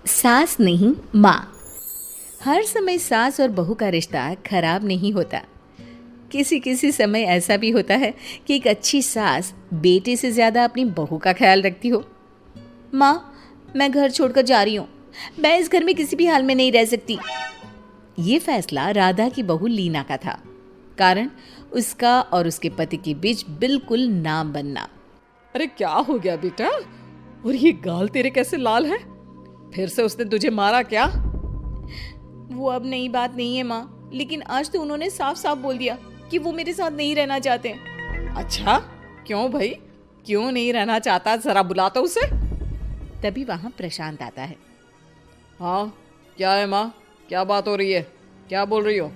सास नहीं माँ। हर समय सास और बहू का रिश्ता खराब नहीं होता। किसी किसी समय ऐसा भी होता है कि एक अच्छी सास बेटे से ज़्यादा अपनी बहू का ख्याल रखती हो। माँ, मैं घर छोड़कर जा रही हूँ। मैं इस घर में किसी भी हाल में नहीं रह सकती। ये फैसला राधा की बहू लीना का था। कारण उसका और उसके पति के बीच बिल्कुल ना बनना। अरे क्या हो गया बेटा? और ये गाल तेरे कैसे लाल है? फिर से उसने तुझे मारा क्या? वो अब नई बात नहीं है माँ, लेकिन आज तो उन्होंने साफ साफ बोल दिया कि वो मेरे साथ नहीं रहना चाहते। अच्छा, क्यों भाई? क्यों नहीं रहना चाहता? जरा बुला तो उसे। तभी वहां प्रशांत आता है। हाँ, क्या है माँ? क्या बात हो रही है? क्या बोल रही हो?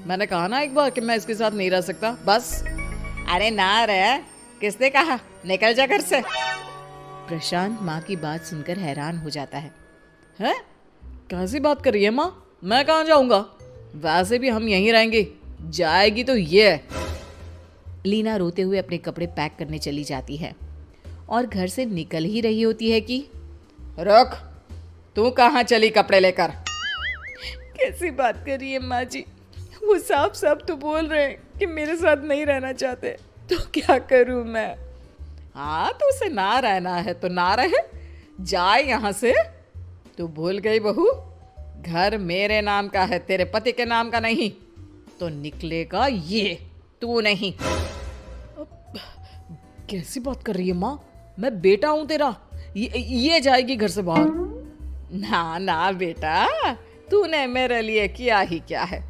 मैंने कहा ना एक बार कि मैं इसके साथ नहीं रह सकता, बस। अरे ना रह, किसने कहा? निकल जा घर से। प्रशांत माँ की बात सुनकर हैरान हो जाता है। हैं? कैसी बात कर रही है माँ? मैं कहाँ जाऊंगा? वैसे भी हम यहीं रहेंगे। जाएगी तो ये है। लीना रोते हुए अपने कपड़े पैक करने चली जाती है और घर से निकल ही रही होती है कि रुक, तू कहाँ चली कपड़े लेकर? कैसी बात कर रही है माँ जी? वो साफ साफ तो बोल रहे हैं कि मेरे साथ नहीं रहना चाहते, तो क्या करूँ मैं? हाँ, तो उसे ना रहना है तो ना रहे, जाए यहाँ से। तू भूल गई बहू, घर मेरे नाम का है, तेरे पति के नाम का नहीं। तो निकलेगा ये, तू नहीं। कैसी बात कर रही है माँ? मैं बेटा हूं तेरा, ये जाएगी घर से बाहर। ना ना बेटा, तूने मेरे लिए किया ही क्या है?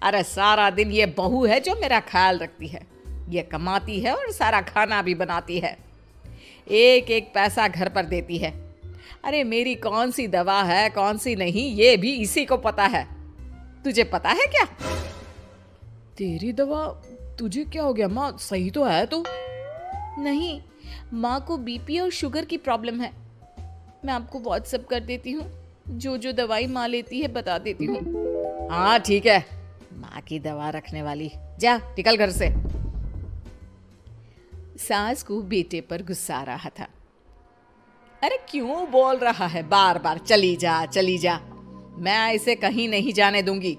अरे सारा दिन ये बहू है जो मेरा ख्याल रखती है। ये कमाती है और सारा खाना भी बनाती है, एक एक पैसा घर पर देती है। अरे मेरी कौन सी दवा है कौन सी नहीं, ये भी इसी को पता है। तुझे पता है क्या? तेरी दवा? तुझे क्या हो गया माँ? सही तो है तू? नहीं, माँ को बीपी और शुगर की प्रॉब्लम है। मैं आपको व्हाट्सएप कर देती हूँ, जो जो दवाई माँ लेती है बता देती हूँ। हाँ ठीक है, माँ की दवा रखने वाली, जा निकल घर से। सास को बेटे पर गुस्सा आ रहा था। अरे क्यों बोल रहा है बार बार चली जा चली जा? मैं इसे कहीं नहीं जाने दूंगी।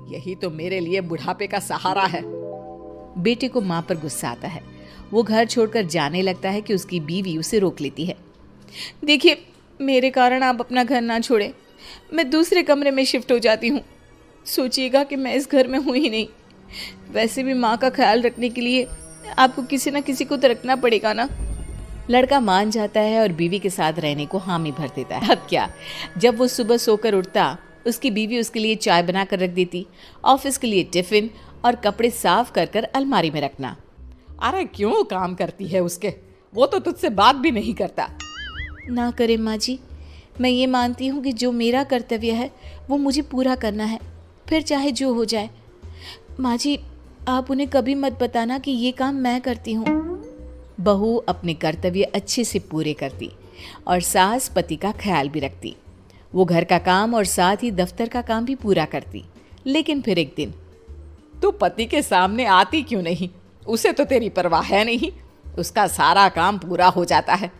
यही तो मेरे लिए बुढ़ापे का सहारा है। बेटे को माँ पर गुस्सा आता है। वो घर छोड़कर जाने लगता है कि उसकी बीवी उसे रोक लेती है। देखिए, मेरे कारण आप अपना घर ना छोड़ें, मैं दूसरे कमरे में शिफ्ट हो जाती हूँ। सोचिएगा कि मैं इस घर में हूँ ही नहीं। वैसे भी माँ का ख्याल रखने के लिए आपको किसी ना किसी को तो रखना पड़ेगा ना। लड़का मान जाता है और बीवी के साथ रहने को हामी भर देता है। अब क्या, जब वो सुबह सोकर उठता, उसकी बीवी उसके लिए चाय बना कर रख देती, ऑफिस के लिए टिफिन और कपड़े साफ कर कर अलमारी में रखना। अरे क्यों काम करती है उसके? वो तो तुझसे बात भी नहीं करता। ना करे माँ जी, मैं ये मानती हूँ कि जो मेरा कर्तव्य है वो मुझे पूरा करना है, फिर चाहे जो हो जाए। माँ जी, आप उन्हें कभी मत बताना कि ये काम मैं करती हूँ। बहू अपने कर्तव्य अच्छे से पूरे करती और सास पति का ख्याल भी रखती। वो घर का काम और साथ ही दफ्तर का काम भी पूरा करती। लेकिन फिर एक दिन, तू पति के सामने आती क्यों नहीं? उसे तो तेरी परवाह है नहीं। उसका सारा काम पूरा हो जाता है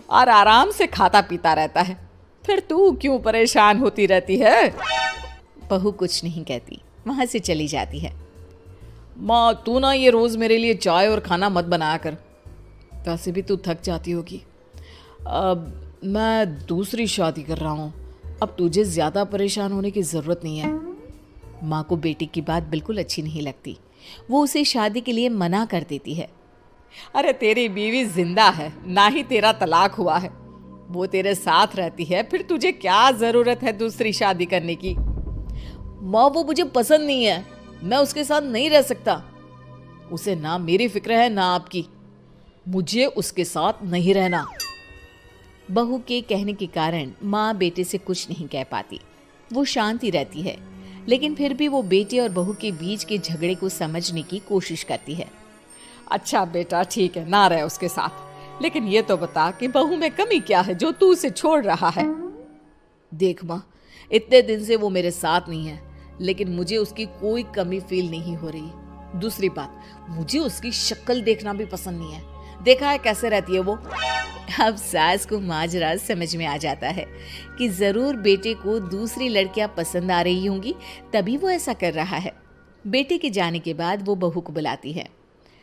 और आराम से खाता पीता रहता है। फिर तू क्यों परेशान होती रहती है? बहू कुछ नहीं कहती, वहां से चली जाती है। माँ, तू ना ये रोज मेरे लिए चाय और खाना मत बनाया कर। वैसे भी तू थक जाती होगी। अब मैं दूसरी शादी कर रहा हूँ, अब तुझे ज्यादा परेशान होने की जरूरत नहीं है। माँ को बेटी की बात बिल्कुल अच्छी नहीं लगती। वो उसे शादी के लिए मना कर देती है। अरे तेरी बीवी जिंदा है, ना ही तेरा तलाक हुआ है। वो तेरे साथ रहती है, फिर तुझे क्या जरूरत है दूसरी शादी करने की? माँ, वो मुझे पसंद नहीं है, मैं उसके साथ नहीं रह सकता। उसे ना मेरी फिक्र है ना आपकी। मुझे उसके साथ नहीं रहना। बहू के कहने के कारण माँ बेटे से कुछ नहीं कह पाती। वो शांति रहती है, लेकिन फिर भी वो बेटे और बहू के बीच के झगड़े को समझने की कोशिश करती है। अच्छा बेटा, ठीक है, ना रहे उसके साथ, लेकिन ये तो बता कि बहू में कमी क्या है जो तू उसे छोड़ रहा है? देख माँ, इतने दिन से वो मेरे साथ नहीं है, लेकिन मुझे उसकी कोई कमी फील नहीं हो रही। दूसरी बात, मुझे उसकी शक्ल देखना भी पसंद नहीं है। देखा है कैसे रहती है वो। अब सास को माजरा समझ में आ जाता है कि जरूर बेटे को दूसरी लड़कियां पसंद आ रही होंगी, तभी वो ऐसा कर रहा है। बेटे के जाने के बाद वो बहू को बुलाती है।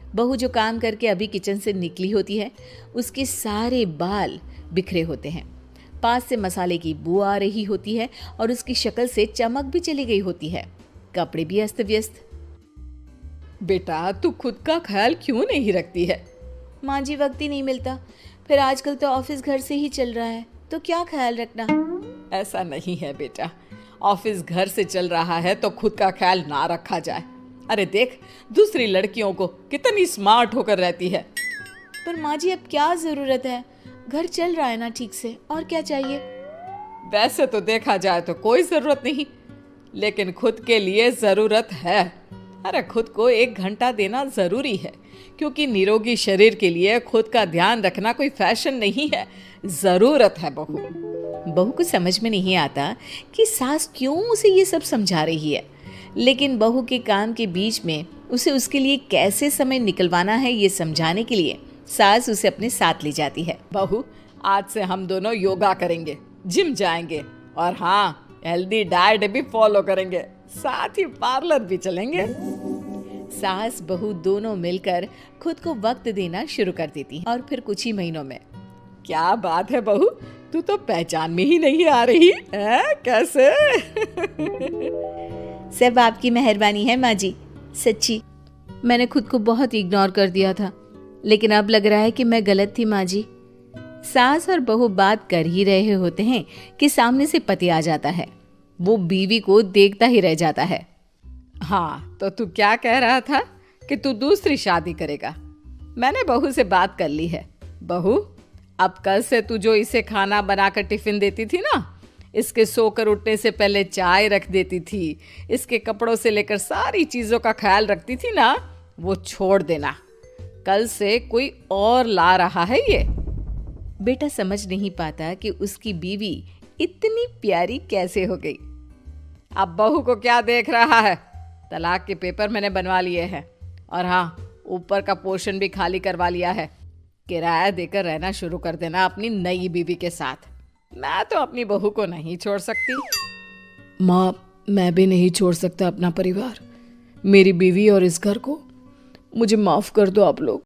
बहू जो काम करके अभी किचन से निकली होती है, उसके सारे बाल बिखरे होते हैं, पास से मसाले की बू आ रही होती है और उसकी शक्ल से चमक भी चली गई होती है, कपड़े भी अस्त व्यस्त। बेटा तू खुद का ख्याल क्यों नहीं रखती है? माँ जी, वक्त ही नहीं मिलता, फिर आजकल तो ऑफिस घर से ही चल रहा है, तो क्या ख्याल रखना। ऐसा नहीं है बेटा, ऑफिस घर से चल रहा है तो खुद का ख्याल ना रखा जाए। अरे देख, दूसरी लड़कियों को कितनी स्मार्ट होकर रहती है। पर माँ जी, अब क्या जरूरत है, घर चल रहा है ना ठीक से, और क्या चाहिए। वैसे तो देखा जाए तो कोई जरूरत नहीं, लेकिन खुद के लिए जरूरत है। अरे खुद को 1 घंटा देना जरूरी है, क्योंकि निरोगी शरीर के लिए खुद का ध्यान रखना कोई फैशन नहीं है, जरूरत है। बहू को समझ में नहीं आता कि सास क्यों उसे ये सब समझा रही है, लेकिन बहू के काम के बीच में उसे उसके लिए कैसे समय निकलवाना है ये समझाने के लिए सास उसे अपने साथ ले जाती है। बहू, आज से हम दोनों योगा करेंगे, जिम जाएंगे और हाँ, हेल्दी डाइट भी फॉलो करेंगे, साथ ही पार्लर भी चलेंगे। सास बहू दोनों मिलकर खुद को वक्त देना शुरू कर देती हैं और फिर कुछ ही महीनों में। क्या बात है बहू, तू तो पहचान में ही नहीं आ रही है, कैसे? सब आपकी मेहरबानी है माँ जी, सच्ची मैंने खुद को बहुत इग्नोर कर दिया था, लेकिन अब लग रहा है कि मैं गलत थी माँ जी। सास और बहू बात कर ही रहे होते हैं कि सामने से पति आ जाता है। वो बीवी को देखता ही रह जाता है। हाँ, तो तू क्या कह रहा था कि तू दूसरी शादी करेगा? मैंने बहू से बात कर ली है। बहू, अब कल से तू जो इसे खाना बनाकर टिफिन देती थी ना, इसके सोकर उठने से पहले चाय रख देती थी, इसके कपड़ों से लेकर सारी चीजों का ख्याल रखती थी ना, वो छोड़ देना। कल से कोई और ला रहा है ये। बेटा समझ नहीं पाता कि उसकी बीवी इतनी प्यारी कैसे हो गई। अब बहू को क्या देख रहा है? तलाक के पेपर मैंने बनवा लिए हैं और हाँ, ऊपर का पोर्शन भी खाली करवा लिया है। किराया देकर रहना शुरू कर देना अपनी नई बीवी के साथ। मैं तो अपनी बहू को नहीं छोड़ सकती। माँ, मैं भी नहीं छोड़ सकता अपना परिवार, मेरी बीवी और इस घर को। मुझे माफ कर दो आप लोग।